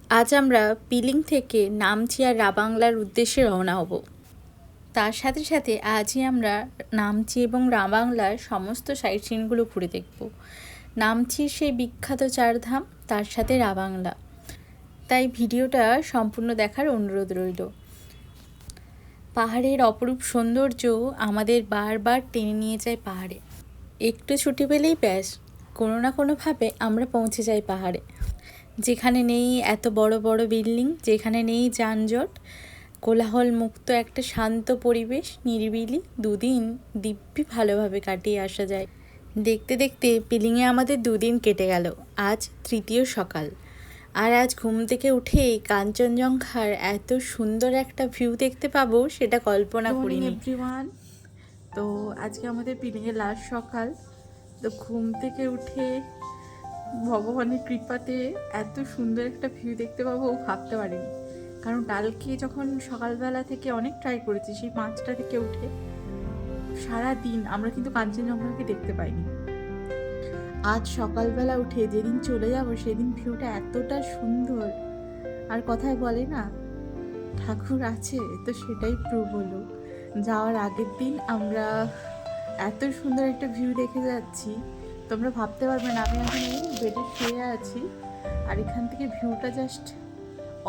আজ আমরা পিলিং থেকে নামচি আর রাবাংলার উদ্দেশ্যে রওনা হব। তার সাথে সাথে আজই আমরা নামচি এবং রাবাংলার সমস্ত সাইট সিনগুলো ঘুরে দেখব। নামচির সেই বিখ্যাত চারধাম, তার সাথে রাবাংলা। তাই ভিডিওটা সম্পূর্ণ দেখার অনুরোধ রইল। পাহাড়ের অপরূপ সৌন্দর্য আমাদের বারবার টেনে নিয়ে যায় পাহাড়ে। একটু ছুটি পেলেই ব্যাস, কোনো না কোনোভাবে আমরা পৌঁছে যাই পাহাড়ে, যেখানে নেই এত বড় বড় বিল্ডিং, যেখানে নেই যানজট, কোলাহল মুক্ত একটা শান্ত পরিবেশ, নিরিবিলি। দুদিন দিব্যি ভালোভাবে কাটিয়ে আসা যায়। দেখতে দেখতে পিলিংয়ে আমাদের দুদিন কেটে গেল। আজ তৃতীয় সকাল, আর আজ ঘুম থেকে উঠেই কাঞ্চনজঙ্ঘার এত সুন্দর একটা ভিউ দেখতে পাবো সেটা কল্পনা করিনি। এভরিওয়ান, তো আজকে আমাদের পিলিংয়ের লাস্ট সকাল। তো ঘুম থেকে উঠে ভগবানের কৃপাতে এত সুন্দর একটা ভিউ দেখতে পাবো ভাবতে পারিনি। কারণ কালকে যখন সকালবেলা থেকে অনেক ট্রাই করেছি, সেই 5টা থেকে উঠে সারা দিন আমরা কিন্তু কাঞ্চনজঙ্ঘাকে দেখতে পাইনি। আজ সকালবেলা উঠে যেদিন চলে যাব সেদিন ভিউটা এতটা সুন্দর, আর কথায় বলে না ঠাকুর আছে, তো সেটাই প্রুভ হলো। যাওয়ার আগের দিন আমরা এত সুন্দর একটা ভিউ দেখে যাচ্ছি, তোমরা ভাবতে পারবে না। আমি এখন এই বেডে শুয়ে আছি, আর এখান থেকে ভিউটা জাস্ট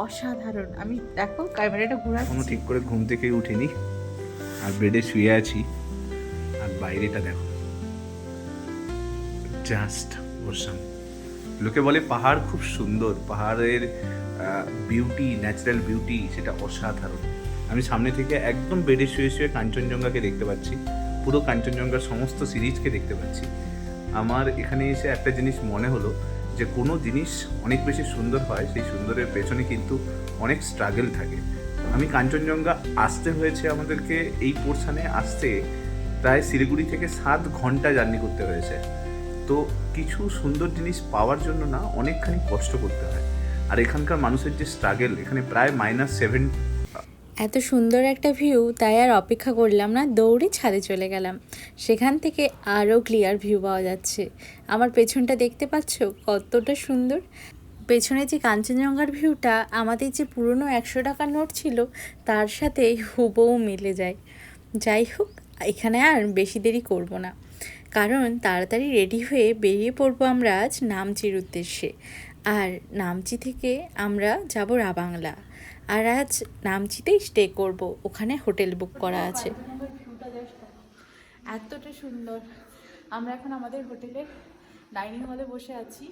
অসাধারণ। আমি দেখো ক্যামেরাটা ঘোরাচ্ছি, এখনো ঠিক করে ঘুম থেকে উঠিনি, আর বেডে শুয়ে আছি, আর বাইরেটা দেখো, জাস্ট অসাম। লোকে বলে পাহাড় খুব সুন্দর, পাহাড়ের বিউটি, ন্যাচারাল বিউটি সেটা অসাধারণ। আমি সামনে থেকে একদম বেডে শুয়ে শুয়ে কাঞ্চনজঙ্ঘাকে দেখতে পাচ্ছি, পুরো কাঞ্চনজঙ্ঘার সমস্ত সিরিজকে দেখতে পাচ্ছি। আমার এখানে এসে একটা জিনিস মনে হলো যে কোনো জিনিস অনেক বেশি সুন্দর হয়, সেই সুন্দরের পেছনে কিন্তু অনেক স্ট্রাগল থাকে। আমি কাঞ্চনজঙ্ঘা আসতে হয়েছে আমাদেরকে, এই পোর্শনে আসতে প্রায় শিলিগুড়ি থেকে 7 ঘন্টা জার্নি করতে হয়েছে। তো কিছু সুন্দর জিনিস পাওয়ার জন্য না অনেকখানি কষ্ট করতে হয়। আর এখানকার মানুষের যে স্ট্রাগল, এখানে প্রায় -7। এত সুন্দর একটা ভিউ, তাই আর অপেক্ষা করলাম না, দৌড়ে ছাদে চলে গেলাম। সেখান থেকে আরও ক্লিয়ার ভিউ পাওয়া যাচ্ছে। আমার পেছনটা দেখতে পাচ্ছ কতটা সুন্দর। পেছনে যে কাঞ্চনজঙ্ঘার ভিউটা আমাদের যে পুরনো 100 টাকার নোট ছিল তার সাথে হুবহু মিলে যায়। যাই হোক, এখানে আর বেশি দেরি করব না, কারণ তাড়াতাড়ি রেডি হয়ে বেরিয়ে পড়বো আমরা আজ নামচির উদ্দেশ্যে। আর নামচি থেকে আমরা যাব রাবাংলা, আর আজ নামচিতেই স্টে করব, ওখানে হোটেল বুক করা আছে। এতটা সুন্দর। আমরা এখন আমাদের হোটেলের ডাইনিং হলে বসে আছি।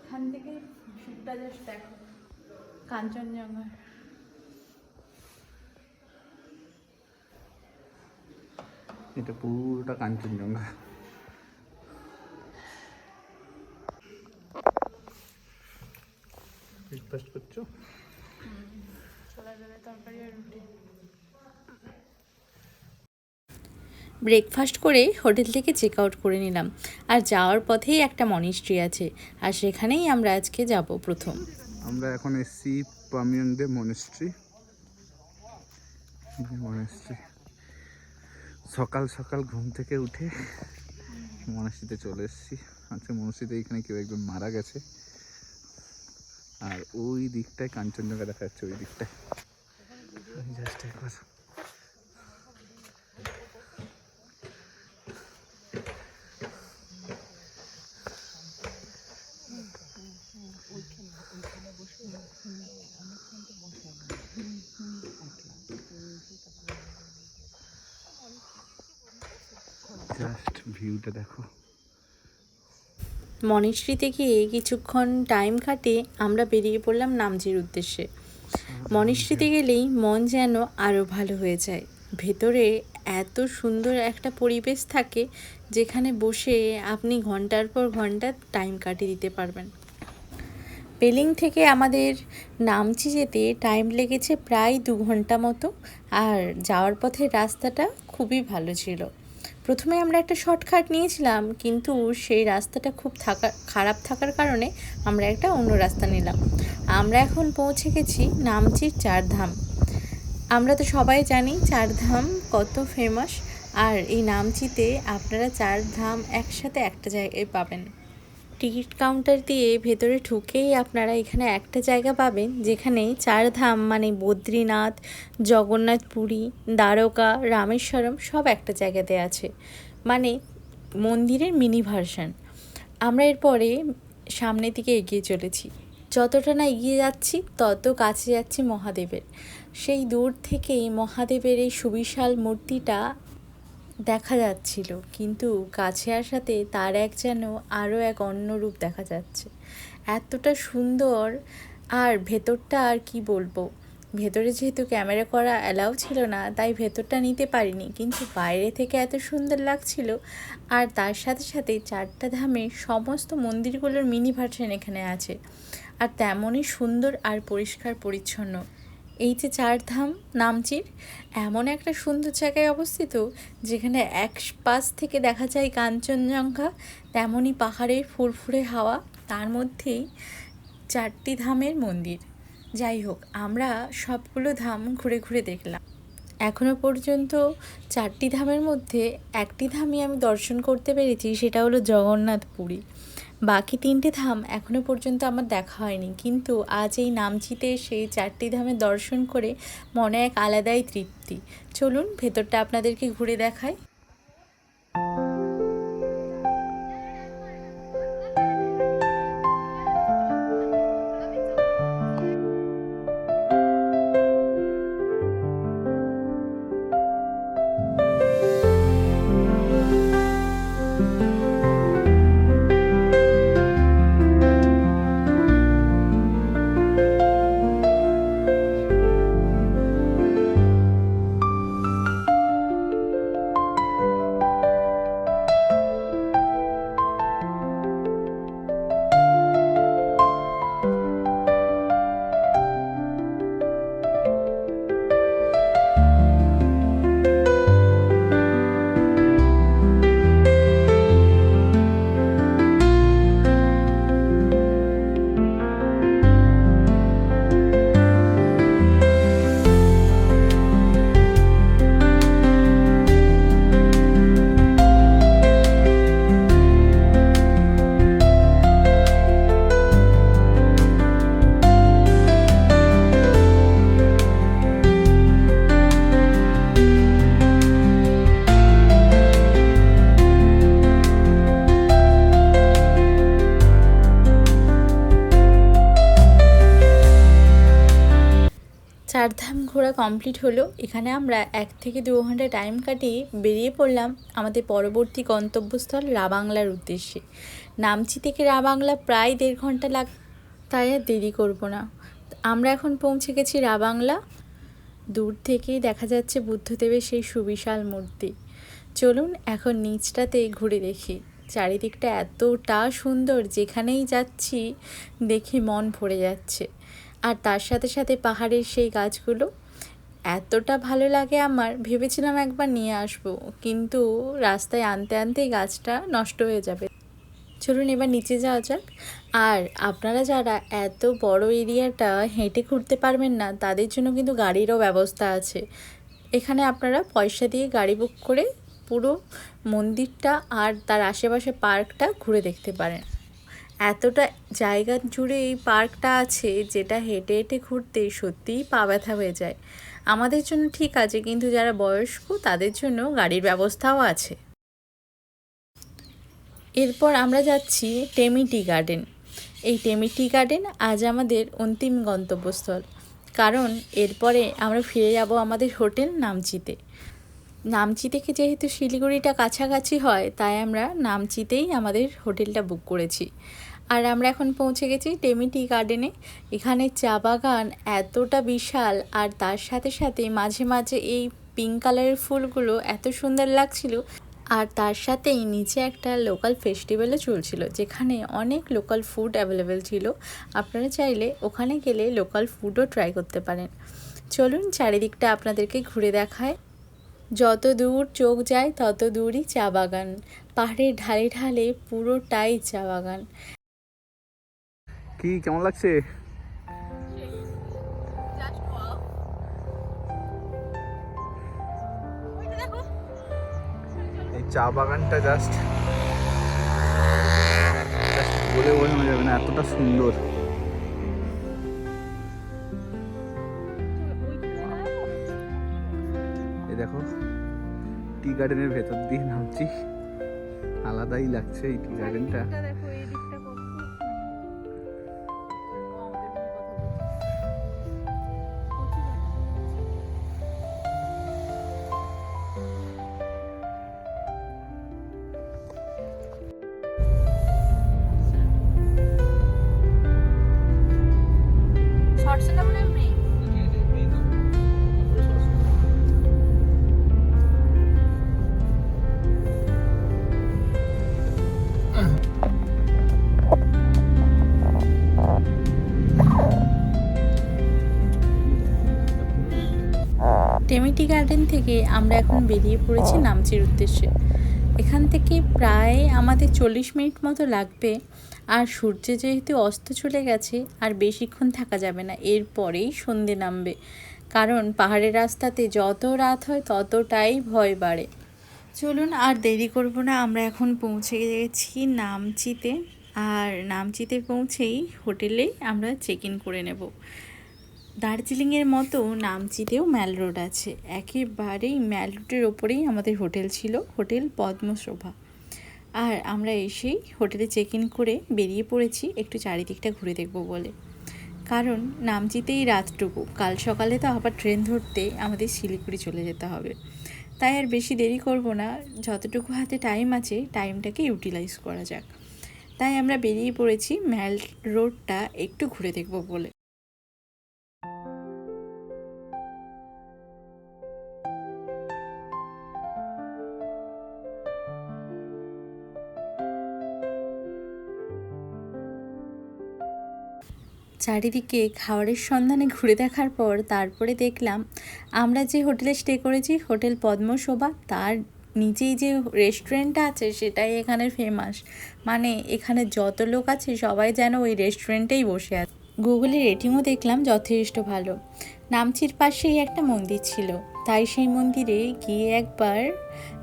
এখান থেকে ভিউটা জাস্ট দেখো, কাঞ্চনজঙ্ঘা। এটা পুরোটা কাঞ্চনজঙ্ঘা। ব্রেকফাস্ট করছো? ব্রেকফাস্ট করে হোটেল থেকে চেক আউট করে নিলাম। আর যাওয়ার পথেই একটা মনিস্ট্রি আছে, আর সেখানেই আমরা আজকে যাব প্রথম। আমরা এখন এসছি পামিয়াংদে মনেস্ট্রি। সকাল সকাল ঘুম থেকে উঠে মনেস্ট্রিতে চলে এসেছি। আজকে মনেস্ট্রিতে এখানে কেউ একজন মারা গেছে, আর ওই দিকটায় কাঞ্চনজঙ্ঘা দেখা যাচ্ছে, ওই দিকটায়। জাস্ট একবার জাস্ট ভিউটা দেখো। মনিস্ট্রিতে গিয়ে কিছুক্ষণ টাইম কাটিয়ে আমরা বেরিয়ে পড়লাম নামচির উদ্দেশ্যে। মনিস্ট্রিতে গেলেই মন যেন আরও ভালো হয়ে যায়। ভেতরে এত সুন্দর একটা পরিবেশ থাকে, যেখানে বসে আপনি ঘন্টার পর ঘন্টা টাইম কাটিয়ে দিতে পারবেন। পেলিং থেকে আমাদের নামচি যেতে টাইম লেগেছে প্রায় 2 ঘন্টা মতো, আর যাওয়ার পথে রাস্তাটা খুবই ভালো ছিল। প্রথমে আমরা একটা শর্টকাট নিয়েছিলাম, কিন্তু সেই রাস্তাটা খুব খারাপ থাকার কারণে আমরা একটা অন্য রাস্তা নিলাম। আমরা এখন পৌঁছে গেছি নামচির 4 ধাম। আমরা তো সবাই জানি 4 ধাম কত ফেমাস, আর এই নামচিতে আপনারা 4 ধাম একসাথে একটা জায়গায় পাবেন। টিকিট কাউন্টার দিয়ে ভেতরে ঢুকেই আপনারা এখানে একটা জায়গা পাবেন যেখানে 4 ধাম মানে বদ্রীনাথ, জগন্নাথ পুরী, দ্বারকা, রামেশ্বরম সব একটা জায়গাতে আছে, মানে মন্দিরের মিনি ভার্সন। আমরা এরপরে সামনের দিকে এগিয়ে চলেছি। যতটা না এগিয়ে যাচ্ছি তত কাছে যাচ্ছি মহাদেবের। সেই দূর থেকেই মহাদেবের এই সুবিশাল মূর্তিটা দেখা যাচ্ছিল, কিন্তু কাছে আসাতে তার এক যেন আরও এক অন্য রূপ দেখা যাচ্ছে। এতটা সুন্দর, আর ভেতরটা আর কি বলবো, ভেতরে যেহেতু ক্যামেরা করা অ্যালাউ ছিল না তাই ভেতরটা নিতে পারিনি, কিন্তু বাইরে থেকে এত সুন্দর লাগছিল। আর তার সাথে সাথে 4টা ধামের সমস্ত মন্দিরগুলোর মিনি ভার্সন এখানে আছে, আর তেমনই সুন্দর আর পরিষ্কার পরিচ্ছন্ন। এই যে 4 ধাম নামচির এমন একটা সুন্দর জায়গায় অবস্থিত যেখানে এক পাশ থেকে দেখা যায় কাঞ্চনজঙ্ঘা, তেমনই পাহাড়ের ফুরফুরে হাওয়া, তার মধ্যেই 4টি ধামের মন্দির। যাই হোক, আমরা সবগুলো ধাম ঘুরে ঘুরে দেখলাম। এখনও পর্যন্ত 4টি ধামের মধ্যে একটি ধামই আমি দর্শন করতে পেরেছি, সেটা হলো জগন্নাথ পুরী। বাকি 3টে ধাম এখনও পর্যন্ত আমার দেখা হয়নি, কিন্তু আজ এই নামচিতে সেই 4টি ধামের দর্শন করে মনে এক আলাদাই তৃপ্তি। চলুন ভেতরটা আপনাদেরকে ঘুরে দেখাই। চারধাম ঘোরা কমপ্লিট হলো। এখানে আমরা 1 থেকে 2 ঘন্টা টাইম কাটিয়ে বেরিয়ে পড়লাম আমাদের পরবর্তী গন্তব্যস্থল রাবাংলার উদ্দেশ্যে। নামচি থেকে রাবাংলা প্রায় 1.5 ঘন্টা তাই আর দেরি করব না। আমরা এখন পৌঁছে গেছি রাবাংলা। দূর থেকেই দেখা যাচ্ছে বুদ্ধদেবের সেই সুবিশাল মূর্তি। চলুন এখন নিচটাতে ঘুরে দেখি। চারিদিকটা এতটা সুন্দর, যেখানেই যাচ্ছি দেখে মন ভরে যাচ্ছে। আর তার সাথে সাথে পাহাড়ের সেই গাছগুলো এতটা ভালো লাগে আমার, ভেবেছিলাম একবার নিয়ে আসবো, কিন্তু রাস্তায় আনতে আনতেই গাছটা নষ্ট হয়ে যাবে। চলুন এবার নিচে যাওয়া যাক। আর আপনারা যারা এত বড় এরিয়াটা হেঁটে ঘুরতে পারবেন না, তাদের জন্য কিন্তু গাড়িরও ব্যবস্থা আছে। এখানে আপনারা পয়সা দিয়ে গাড়ি বুক করে পুরো মন্দিরটা আর তার আশেপাশে পার্কটা ঘুরে দেখতে পারেন। এতটা জায়গা জুড়ে এই পার্কটা আছে, যেটা হেঁটে হেঁটে ঘুরতে সত্যিই পা ব্যথা হয়ে যায়। আমাদের জন্য ঠিক আছে, কিন্তু যারা বয়স্ক তাদের জন্য গাড়ির ব্যবস্থাও আছে। এরপর আমরা যাচ্ছি টেমি টি গার্ডেন। এই টেমি টি গার্ডেন আজ আমাদের অন্তিম গন্তব্যস্থল, কারণ এরপরে আমরা ফিরে যাব আমাদের হোটেল নামচিতে। নামচি থেকে যেহেতু শিলিগুড়িটা কাছাকাছি হয়, তাই আমরা নামচিতেই আমাদের হোটেলটা বুক করেছি। আর আমরা এখন পৌঁছে গেছি টেমি টি গার্ডেনে। এখানে চা বাগান এতটা বিশাল, আর তার সাথে সাথে মাঝে মাঝে এই পিঙ্ক কালারের ফুলগুলো এত সুন্দর লাগছিল। আর তার সাথেই নিচে একটা লোকাল ফেস্টিভ্যালও চলছিল, যেখানে অনেক লোকাল ফুড অ্যাভেলেবেল ছিল। আপনারা চাইলে ওখানে গেলে লোকাল ফুডও ট্রাই করতে পারেন। চলুন চারিদিকটা আপনাদেরকে ঘুরে দেখায়। যত দূর চোখ যায় তত দূরই চা বাগান, পাহাড়ের ঢালে ঢালে পুরোটাই চা বাগান। কি কেমন লাগছে? এই চা বাগানটা জাস্ট বলে বোঝানো যাবে না, এতটা সুন্দর। এই দেখো, টি গার্ডেনের ভেতর দিয়ে নামছি, আলাদাই লাগছে এই টি গার্ডেনটা। টেমিটি গার্ডেন থেকে আমরা এখন বেরিয়ে পড়েছি নামচির উদ্দেশ্যে। এখান থেকে প্রায় আমাদের 40 মিনিট মতো লাগবে। আর সূর্য যেহেতু অস্ত চলে গেছে আর বেশিক্ষণ থাকা যাবে না, এরপরেই সন্ধে নামবে। কারণ পাহাড়ের রাস্তাতে যত রাত হয় ততটাই ভয় বাড়ে। চলুন আর দেরি করব না, আমরা এখন পৌঁছে গেছি নামচিতে। আর নামচিতে পৌঁছেই হোটেলে আমরা চেক ইন করে নেব। দার্জিলিংয়ের মতো নামচিতেও ম্যাল রোড আছে, একেবারেই ম্যাল রোডের ওপরেই আমাদের হোটেল ছিল, হোটেল পদ্মশোভা। আর আমরা এসেই হোটেলে চেক ইন করে বেরিয়ে পড়েছি একটু চারিদিকটা ঘুরে দেখব বলে। কারণ নামচিতেই রাতটুকু, কাল সকালে তো আবার ট্রেন ধরতে আমাদের শিলিগুড়ি চলে যেতে হবে। তাই আর বেশি দেরি করব না, যতটুকু হাতে টাইম আছে টাইমটাকে ইউটিলাইজ করা যাক। তাই আমরা বেরিয়ে পড়েছি ম্যাল রোডটা একটু ঘুরে দেখব বলে। চারিদিকে খাবারের সন্ধানে ঘুরে দেখার পর তারপরে দেখলাম আমরা যে হোটেলে স্টে করেছি, হোটেল পদ্মশোভা, তার নিচেই যে রেস্টুরেন্টটা আছে সেটাই এখানের ফেমাস। মানে এখানে যত লোক আছে সবাই যেন ওই রেস্টুরেন্টেই বসে আছে। গুগলে রেটিংও দেখলাম যথেষ্ট ভালো। নামচির পাশেই একটা মন্দির ছিল, তাই সেই মন্দিরে গিয়ে একবার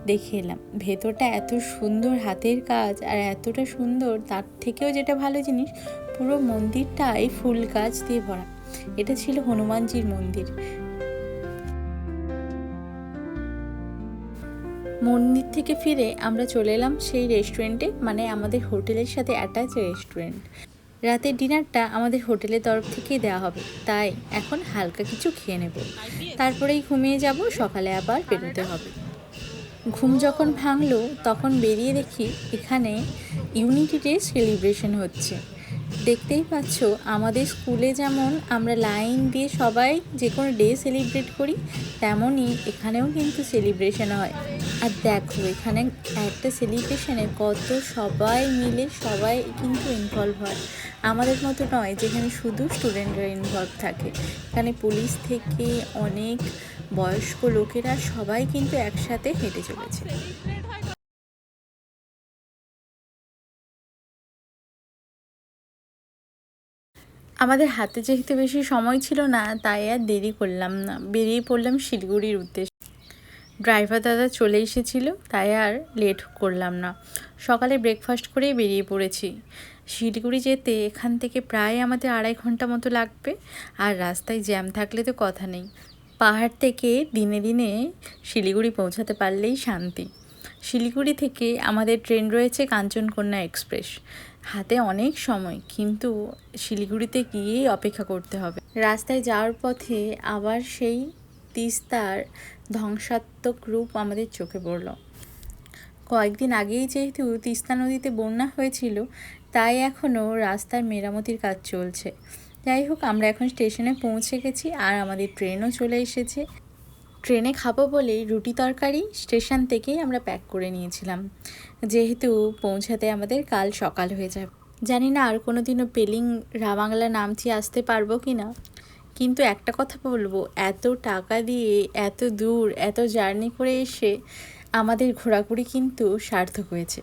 দেখে এলাম। ভেতরটা এত সুন্দর, হাতের কাজ, আর এতটা সুন্দর, তার থেকেও যেটা ভালো জিনিস, পুরো মন্দিরটাই ফুল গাছ দিয়ে ভরা। এটা ছিল হনুমানজির মন্দির। মন্দির থেকে ফিরে আমরা চলে এলাম সেই রেস্টুরেন্টে, মানে আমাদের হোটেলের সাথে অ্যাটাচ রেস্টুরেন্ট। রাতের ডিনারটা আমাদের হোটেলের তরফ থেকেই দেওয়া হবে, তাই এখন হালকা কিছু খেয়ে নেব, তারপরেই ঘুমিয়ে যাব, সকালে আবার বেরোতে হবে। ঘুম যখন ভাঙলো তখন বেরিয়ে দেখি এখানে ইউনিটি ডে সেলিব্রেশন হচ্ছে। দেখতেই পাচ্ছ, আমাদের স্কুলে যেমন আমরা লাইন দিয়ে সবাই যে কোনো ডে সেলিব্রেট করি, তেমনই এখানেও কিন্তু সেলিব্রেশন হয়। আর দেখো এখানে একটা সেলিব্রেশনে কত সবাই মিলে সবাই কিন্তু ইনভলভ হয়। আমাদের মতো নয় যেখানে শুধু স্টুডেন্টরা ইনভলভ থাকে, এখানে পুলিশ থেকে অনেক বয়স্ক লোকেরা সবাই কিন্তু একসাথে হেঁটে চলেছে। আমাদের হাতে যেহেতু বেশি সময় ছিল না, তাই আর দেরি করলাম না, বেরিয়ে পড়লাম শিলিগুড়ির উদ্দেশ্যে। ড্রাইভার দাদা চলে এসেছিল, তাই আর লেট করলাম না, সকালে ব্রেকফাস্ট করেই বেরিয়ে পড়েছি। শিলিগুড়ি যেতে এখান থেকে প্রায় আমাদের 2.5 ঘন্টা মতো লাগবে। আর রাস্তায় জ্যাম থাকলে তো কথা নেই। পাহাড় থেকে দিনে দিনে শিলিগুড়ি পৌঁছাতে পারলেই শান্তি। শিলিগুড়ি থেকে আমাদের ট্রেন রয়েছে কাঞ্চনকন্যা এক্সপ্রেস। হাতে অনেক সময়, কিন্তু শিলিগুড়িতে গিয়েই অপেক্ষা করতে হবে। রাস্তায় যাওয়ার পথে আবার সেই তিস্তার ধ্বংসাত্মক রূপ আমাদের চোখে পড়ল। কয়েকদিন আগেই যেহেতু তিস্তা নদীতে বন্যা হয়েছিল, তাই এখনও রাস্তার মেরামতির কাজ চলছে। যাই হোক, আমরা এখন স্টেশনে পৌঁছে গেছি আর আমাদের ট্রেনও চলে এসেছে। ট্রেনে খাবো বলেই রুটি তরকারি স্টেশন থেকেই আমরা প্যাক করে নিয়েছিলাম, যেহেতু পৌঁছাতে আমাদের কাল সকাল হয়ে যাবে। জানি না আর কোনো দিনও পেলিং রাবাংলা নামচি আসতে পারবো কি না, কিন্তু একটা কথা বলবো, এত টাকা দিয়ে এত দূর এত জার্নি করে এসে আমাদের ঘোরাঘুরি কিন্তু সার্থক হয়েছে।